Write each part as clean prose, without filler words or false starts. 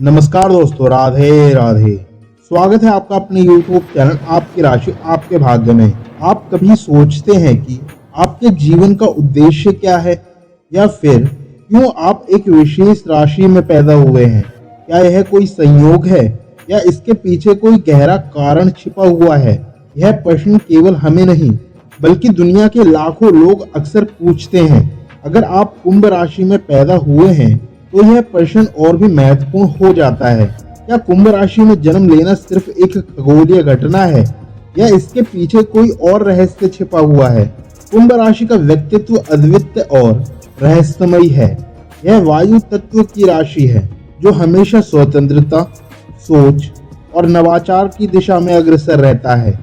नमस्कार दोस्तों, राधे राधे। स्वागत है आपका अपने YouTube चैनल आपकी राशि आपके भाग्य में। आप कभी सोचते हैं कि आपके जीवन का उद्देश्य क्या है, या फिर क्यों आप एक विशेष राशि में पैदा हुए हैं? क्या यह कोई संयोग है या इसके पीछे कोई गहरा कारण छिपा हुआ है? यह प्रश्न केवल हमें नहीं बल्कि दुनिया के लाखों लोग अक्सर पूछते हैं। अगर आप कुंभ राशि में पैदा हुए हैं तो यह प्रश्न और भी महत्वपूर्ण हो जाता है। क्या कुंभ राशि में जन्म लेना सिर्फ एक खगोलीय घटना है, या इसके पीछे कोई और रहस्य छिपा हुआ है? कुंभ राशि का व्यक्तित्व अद्वितीय और रहस्यमयी है। यह वायु तत्व की राशि है जो हमेशा स्वतंत्रता, सोच और नवाचार की दिशा में अग्रसर रहता है।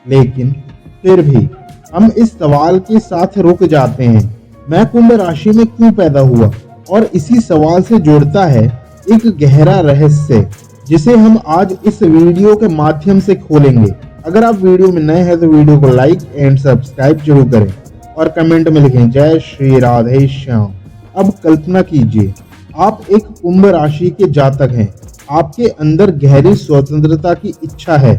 लेकिन फिर भी हम इस सवाल के साथ रुक जाते हैं, मैं कुंभ राशि में क्यों पैदा हुआ? और इसी सवाल से जुड़ता है एक गहरा रहस्य जिसे हम आज इस वीडियो के माध्यम से खोलेंगे। अगर आप वीडियो में नए हैं तो वीडियो को लाइक एंड सब्सक्राइब जरूर करें और कमेंट में लिखें जय श्री राधे श्याम। अब कल्पना कीजिए, आप एक कुंभ राशि के जातक हैं। आपके अंदर गहरी स्वतंत्रता की इच्छा है।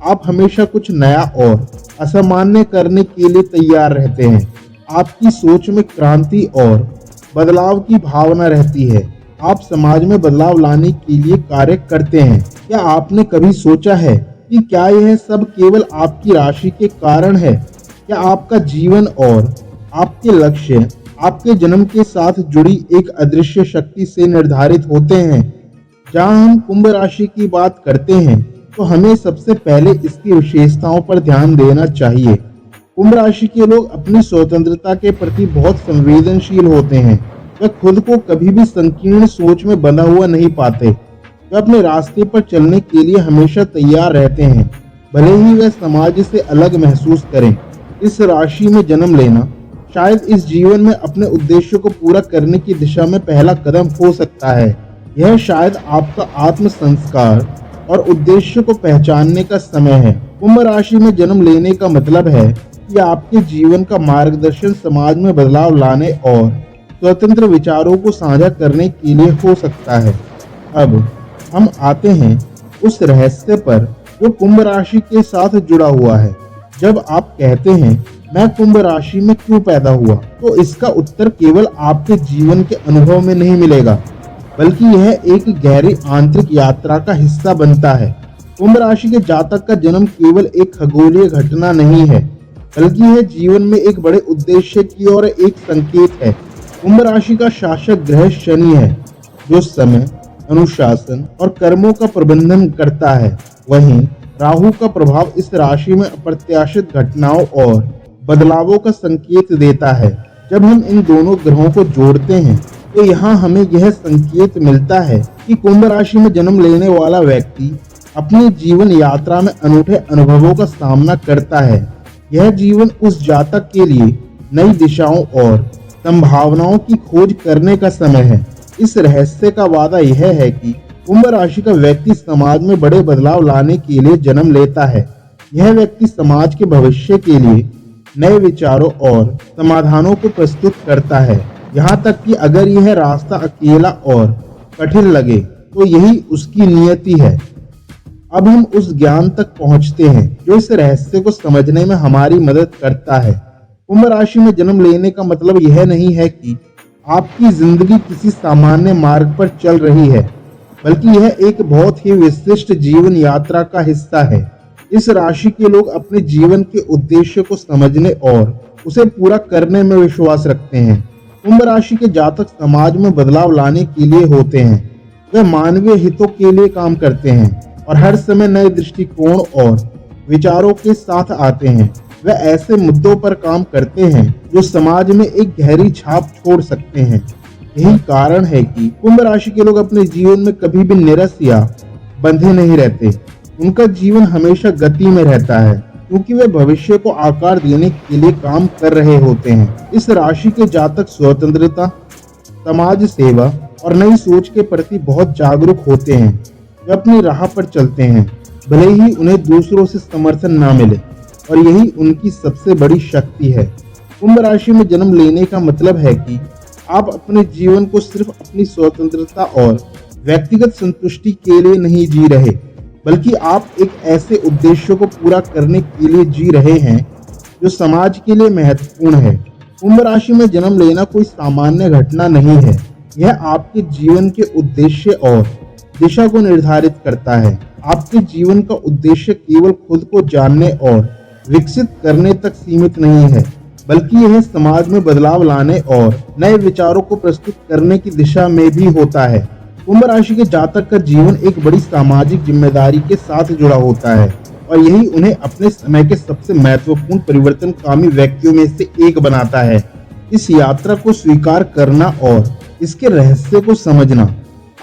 आप हमेशा कुछ नया और असामान्य करने के लिए तैयार रहते हैं। आपकी सोच में क्रांति और बदलाव की भावना रहती है। आप समाज में बदलाव लाने के लिए कार्य करते हैं। क्या आपने कभी सोचा है कि क्या यह सब केवल आपकी राशि के कारण है? क्या आपका जीवन और आपके लक्ष्य आपके जन्म के साथ जुड़ी एक अदृश्य शक्ति से निर्धारित होते हैं? जहां हम कुंभ राशि की बात करते हैं तो हमें सबसे पहले इसकी विशेषताओं पर ध्यान देना चाहिए। कुंभ राशि के लोग अपनी स्वतंत्रता के प्रति बहुत संवेदनशील होते हैं। वे खुद को कभी भी संकीर्ण सोच में बंधा हुआ नहीं पाते। वे अपने रास्ते पर चलने के लिए हमेशा तैयार रहते हैं, भले ही वे समाज से अलग महसूस करें। इस राशि में जन्म लेना शायद इस जीवन में अपने उद्देश्य को पूरा करने की दिशा में पहला कदम हो सकता है। यह शायद आपका आत्म संस्कार और उद्देश्य को पहचानने का समय है। कुंभ राशि में जन्म लेने का मतलब है कि आपके जीवन का मार्गदर्शन समाज में बदलाव लाने और स्वतंत्र विचारों को साझा करने के लिए हो सकता है। अब हम आते हैं उस रहस्य पर जो कुंभ राशि के साथ जुड़ा हुआ है। जब आप कहते हैं मैं कुंभ राशि में क्यों पैदा हुआ, तो इसका उत्तर केवल आपके जीवन के अनुभव में नहीं मिलेगा, बल्कि यह एक गहरी आंतरिक यात्रा का हिस्सा बनता है। कुंभ राशि के जातक का जन्म केवल एक खगोलीय घटना नहीं है, बल्कि यह जीवन में एक बड़े उद्देश्य की ओर एक संकेत है। कुंभ राशि का शासक ग्रह शनि है, जो समय, अनुशासन और कर्मों का प्रबंधन करता है। वहीं राहु का प्रभाव इस राशि में अप्रत्याशित घटनाओं और बदलावों का संकेत देता है। जब हम इन दोनों ग्रहों को जोड़ते हैं तो यहाँ हमें यह संकेत मिलता है कि कुंभ राशि में जन्म लेने वाला व्यक्ति अपनी जीवन यात्रा में अनूठे अनुभवों का सामना करता है। यह जीवन उस जातक के लिए नई दिशाओं और संभावनाओं की खोज करने का समय है। इस रहस्य का वादा यह है कि कुंभ राशि का व्यक्ति समाज में बड़े बदलाव लाने के लिए जन्म लेता है। यह व्यक्ति समाज के भविष्य के लिए नए विचारों और समाधानों को प्रस्तुत करता है। यहाँ तक कि अगर यह रास्ता अकेला और कठिन लगे तो यही उसकी नियति है। अब हम उस ज्ञान तक पहुँचते हैं जो इस रहस्य को समझने में हमारी मदद करता है। कुंभ राशि में जन्म लेने का मतलब यह नहीं है कि आपकी जिंदगी किसी सामान्य मार्ग पर चल रही है, बल्कि यह एक बहुत ही विशिष्ट जीवन यात्रा का हिस्सा है। इस राशि के लोग अपने जीवन के उद्देश्य को समझने और उसे पूरा करने में विश्वास रखते हैं। कुंभ राशि के जातक समाज में बदलाव लाने के लिए होते हैं। वे मानवीय हितों के लिए काम करते हैं और हर समय नए दृष्टिकोण और विचारों के साथ आते हैं। वे ऐसे मुद्दों पर काम करते हैं जो समाज में एक गहरी छाप छोड़ सकते हैं। यही कारण है कि कुंभ राशि के लोग अपने जीवन में कभी भी निरस या बंधे नहीं रहते। उनका जीवन हमेशा गति में रहता है, क्योंकि वे भविष्य को आकार देने के लिए काम कर रहे होते हैं। इस राशि के जातक स्वतंत्रता, समाज सेवा और नई सोच के प्रति बहुत जागरूक होते हैं। वे अपनी राह पर चलते हैं, भले ही उन्हें दूसरों से समर्थन ना मिले, और यही उनकी सबसे बड़ी शक्ति है। कुंभ राशि में जन्म लेने का मतलब है कि आप अपने जीवन को सिर्फ अपनी स्वतंत्रता और व्यक्तिगत संतुष्टि के लिए नहीं जी रहे, बल्कि आप एक ऐसे उद्देश्य को पूरा करने के लिए जी रहे हैं जो समाज के लिए महत्वपूर्ण है। कुंभ राशि में जन्म लेना कोई सामान्य घटना नहीं है। यह आपके जीवन के उद्देश्य और दिशा को निर्धारित करता है। आपके जीवन का उद्देश्य केवल खुद को जानने और विकसित करने तक सीमित नहीं है, बल्कि यह समाज में बदलाव लाने और नए विचारों को प्रस्तुत करने की दिशा में भी होता है। कुंभ राशि के जातक का जीवन एक बड़ी सामाजिक जिम्मेदारी के साथ जुड़ा होता है और यही उन्हें अपने समय के सबसे महत्वपूर्ण परिवर्तनकामी व्यक्तियों में से एक बनाता है। इस यात्रा को स्वीकार करना और इसके रहस्य को समझना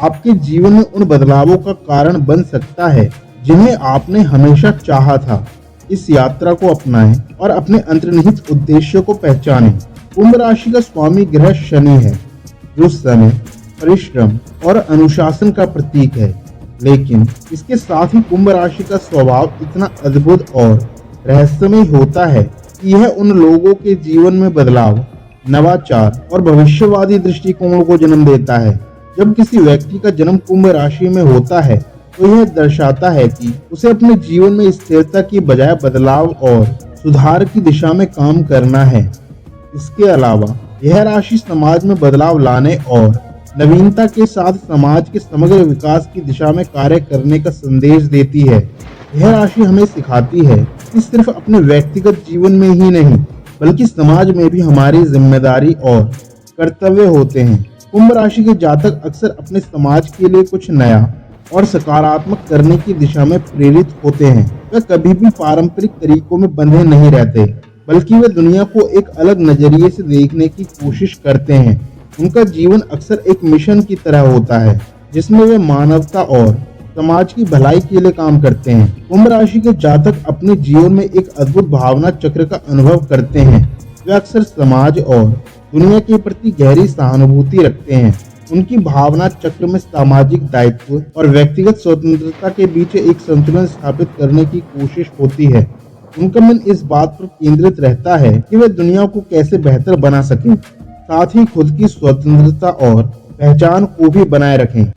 आपके जीवन में उन बदलावों का कारण बन सकता है जिन्हें आपने हमेशा चाहा था। इस यात्रा को अपनाएं और अपने अंतर्निहित उद्देश्यों को पहचानें। कुंभ राशि का स्वामी ग्रह शनि है, जो समय, परिश्रम और अनुशासन का प्रतीक है। लेकिन इसके साथ ही कुंभ राशि का स्वभाव इतना अद्भुत और रहस्यमय होता है कि यह उन लोगों के जीवन में बदलाव, नवाचार और भविष्यवादी दृष्टिकोणों को जन्म देता है। जब किसी व्यक्ति का जन्म कुंभ राशि में होता है तो यह दर्शाता है कि उसे अपने जीवन में स्थिरता की बजाय बदलाव और सुधार की दिशा में काम करना है। इसके अलावा यह राशि समाज में बदलाव लाने और नवीनता के साथ समाज के समग्र विकास की दिशा में कार्य करने का संदेश देती है। यह राशि हमें सिखाती है कि सिर्फ अपने व्यक्तिगत जीवन में ही नहीं, बल्कि समाज में भी हमारी जिम्मेदारी और कर्तव्य होते हैं। कुंभ राशि के जातक अक्सर अपने समाज के लिए कुछ नया और सकारात्मक करने की दिशा में प्रेरित होते हैं। वे कभी भी पारंपरिक तरीकों में बंधे नहीं रहते, बल्कि वे दुनिया को एक अलग नजरिए से देखने की कोशिश करते हैं। उनका जीवन अक्सर एक मिशन की तरह होता है, जिसमें वे मानवता और समाज की भलाई के लिए काम करते हैं। कुंभ राशि के जातक अपने जीवन में एक अद्भुत भावना चक्र का अनुभव करते हैं। वे अक्सर समाज और दुनिया के प्रति गहरी सहानुभूति रखते हैं। उनकी भावना चक्र में सामाजिक दायित्व और व्यक्तिगत स्वतंत्रता के बीच एक संतुलन स्थापित करने की कोशिश होती है। उनका मन इस बात पर केंद्रित रहता है कि वे दुनिया को कैसे बेहतर बना सकें, साथ ही खुद की स्वतंत्रता और पहचान को भी बनाए रखें।